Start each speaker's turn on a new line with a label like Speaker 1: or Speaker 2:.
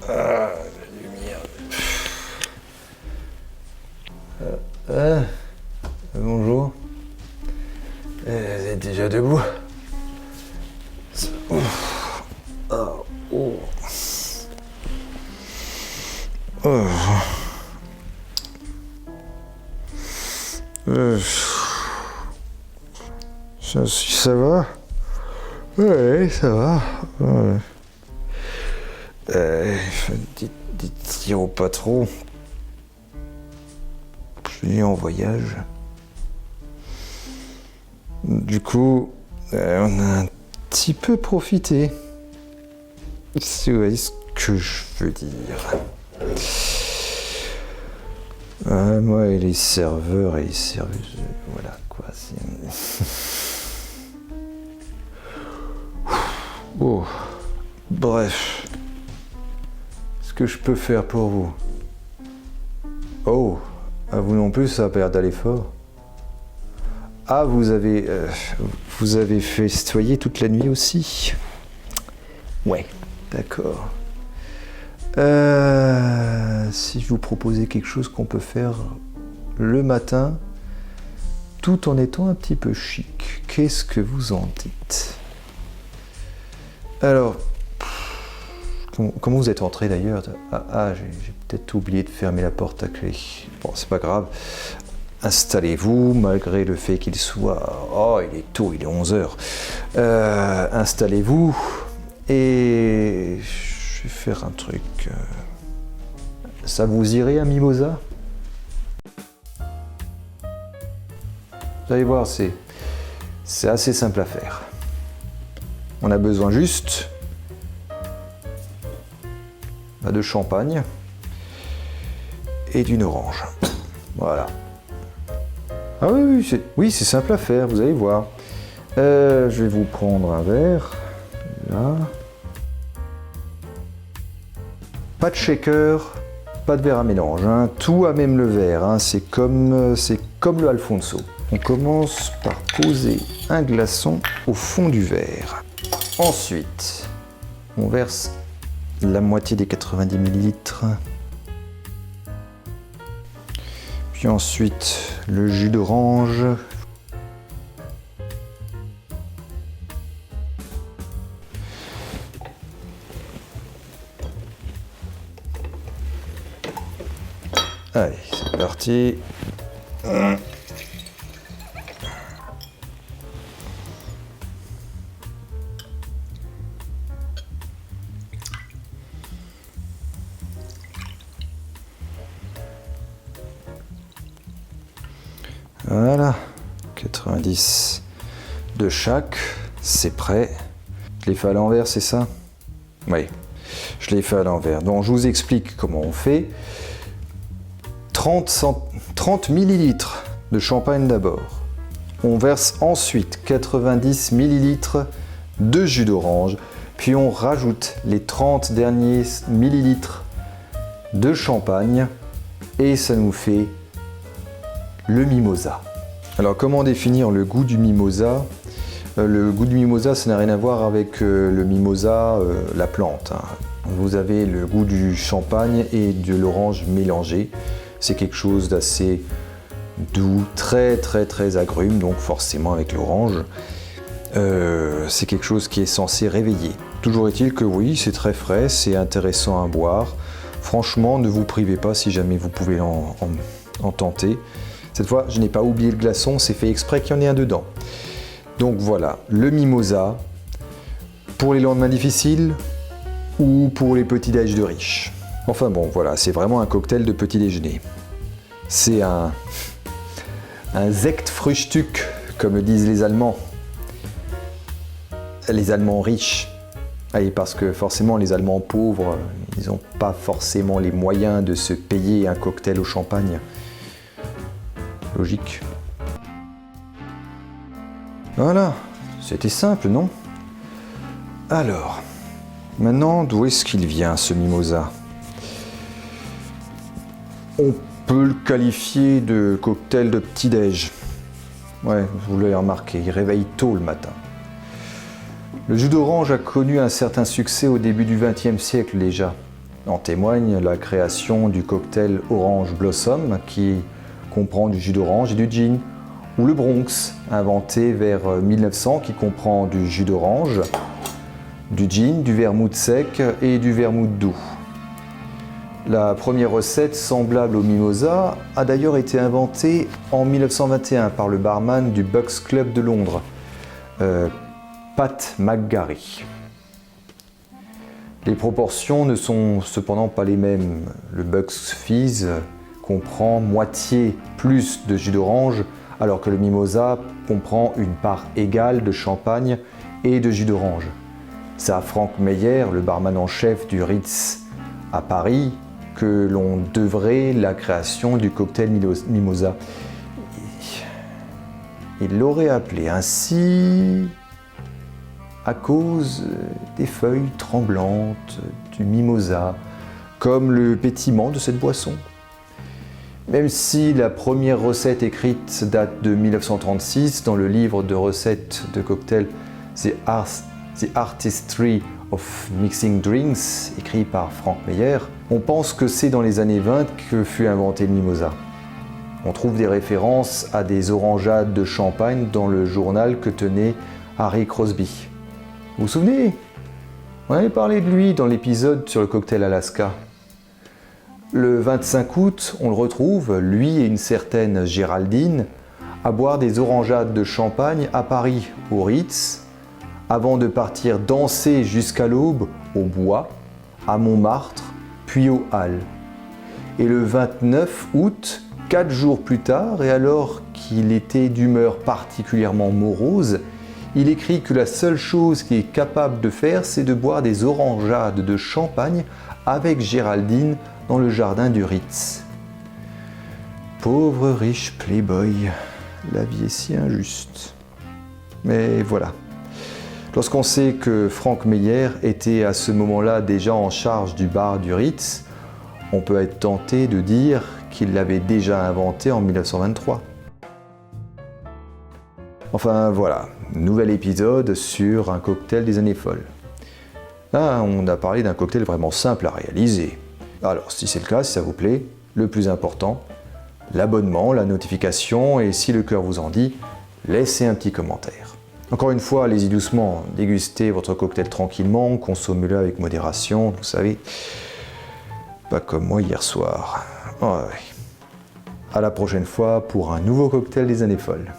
Speaker 1: Ah, la lumière. Bonjour. Vous êtes déjà debout? Ouf. Ah, oh. Oh. Ça va? Ouais, ça va. Ouais. Dites au patron. Je suis en voyage. Du coup, on a un petit peu profité. Si vous voyez ce que je veux dire. Moi et les serveurs et les serveuses, voilà quoi. Oh, bref. Ce que je peux faire pour vous. Oh, à vous non plus, ça va perdre à l'effort. Ah, vous avez festoyé toute la nuit aussi? Ouais, d'accord. Si je vous proposais quelque chose qu'on peut faire le matin, tout en étant un petit peu chic, qu'est-ce que vous en dites? Alors, comment vous êtes entré d'ailleurs? J'ai peut-être oublié de fermer la porte à clé. Bon, c'est pas grave. Installez-vous, malgré le fait qu'il soit... Oh, il est tôt, il est 11h. Installez-vous et je vais faire un truc. Ça vous irait un mimosa? Vous allez voir, c'est assez simple à faire. On a besoin juste de champagne et d'une orange. Voilà. Ah oui, c'est simple à faire, vous allez voir. Je vais vous prendre un verre. Là. Pas de shaker, pas de verre à mélange. Hein. Tout à même le verre. Hein. C'est comme le Alfonso. On commence par poser un glaçon au fond du verre. Ensuite, on verse la moitié des 90 ml. Puis ensuite, le jus d'orange. Allez, c'est parti. Voilà, 90 de chaque, c'est prêt. Je l'ai fait à l'envers, c'est ça? Oui, je l'ai fait à l'envers. Donc je vous explique comment on fait. 30 ml de champagne d'abord. On verse ensuite 90 ml de jus d'orange, puis on rajoute les 30 derniers millilitres de champagne et ça nous fait le mimosa. Alors comment définir le goût du mimosa? Le goût du mimosa, ça n'a rien à voir avec le mimosa, la plante. Hein. Vous avez le goût du champagne et de l'orange mélangé. C'est quelque chose d'assez doux, très agrume, donc forcément avec l'orange. C'est quelque chose qui est censé réveiller. Toujours est-il que oui, c'est très frais, c'est intéressant à boire. Franchement, ne vous privez pas si jamais vous pouvez en tenter. Cette fois, je n'ai pas oublié le glaçon, c'est fait exprès qu'il y en ait un dedans. Donc voilà, le mimosa pour les lendemains difficiles ou pour les petits déj de riches. Enfin bon, voilà, c'est vraiment un cocktail de petit déjeuner. C'est un Sektfrühstück, comme disent les Allemands. Les Allemands riches. Et parce que forcément, les Allemands pauvres, ils n'ont pas forcément les moyens de se payer un cocktail au champagne. Logique. Voilà, c'était simple, non? Alors, maintenant, d'où est-ce qu'il vient, ce mimosa? On peut le qualifier de cocktail de petit-déj. Ouais, vous l'avez remarqué, il réveille tôt le matin. Le jus d'orange a connu un certain succès au début du XXe siècle déjà. En témoigne la création du cocktail Orange Blossom qui comprend du jus d'orange et du gin, ou le Bronx, inventé vers 1900 qui comprend du jus d'orange, du gin, du vermouth sec et du vermouth doux. La première recette semblable au mimosa a d'ailleurs été inventée en 1921 par le barman du Bucks Club de Londres, Pat McGarry. Les proportions ne sont cependant pas les mêmes. Le Bucks Fizz comprend moitié plus de jus d'orange, alors que le mimosa comprend une part égale de champagne et de jus d'orange. C'est à Frank Meyer, le barman en chef du Ritz à Paris, que l'on devrait la création du cocktail mimosa. Il l'aurait appelé ainsi à cause des feuilles tremblantes du mimosa, comme le pétillement de cette boisson. Même si la première recette écrite date de 1936 dans le livre de recettes de cocktail The Artistry of Mixing Drinks, écrit par Frank Meyer, on pense que c'est dans les années 20 que fut inventé le mimosa. On trouve des références à des orangeades de champagne dans le journal que tenait Harry Crosby. Vous vous souvenez? On avait parlé de lui dans l'épisode sur le cocktail Alaska. Le 25 août, on le retrouve, lui et une certaine Géraldine, à boire des orangeades de champagne à Paris, au Ritz, avant de partir danser jusqu'à l'aube au Bois, à Montmartre, puis aux Halles. Et le 29 août, 4 jours plus tard, et alors qu'il était d'humeur particulièrement morose, il écrit que la seule chose qu'il est capable de faire, c'est de boire des orangeades de champagne avec Géraldine dans le jardin du Ritz. Pauvre riche playboy, la vie est si injuste. Mais voilà. Lorsqu'on sait que Frank Meyer était à ce moment-là déjà en charge du bar du Ritz, on peut être tenté de dire qu'il l'avait déjà inventé en 1923. Enfin voilà, nouvel épisode sur un cocktail des années folles. Là, on a parlé d'un cocktail vraiment simple à réaliser. Alors, si c'est le cas, si ça vous plaît, le plus important, l'abonnement, la notification et si le cœur vous en dit, laissez un petit commentaire. Encore une fois, allez-y doucement, dégustez votre cocktail tranquillement, consommez-le avec modération, vous savez, pas comme moi hier soir. Ouais. À la prochaine fois pour un nouveau cocktail des années folles.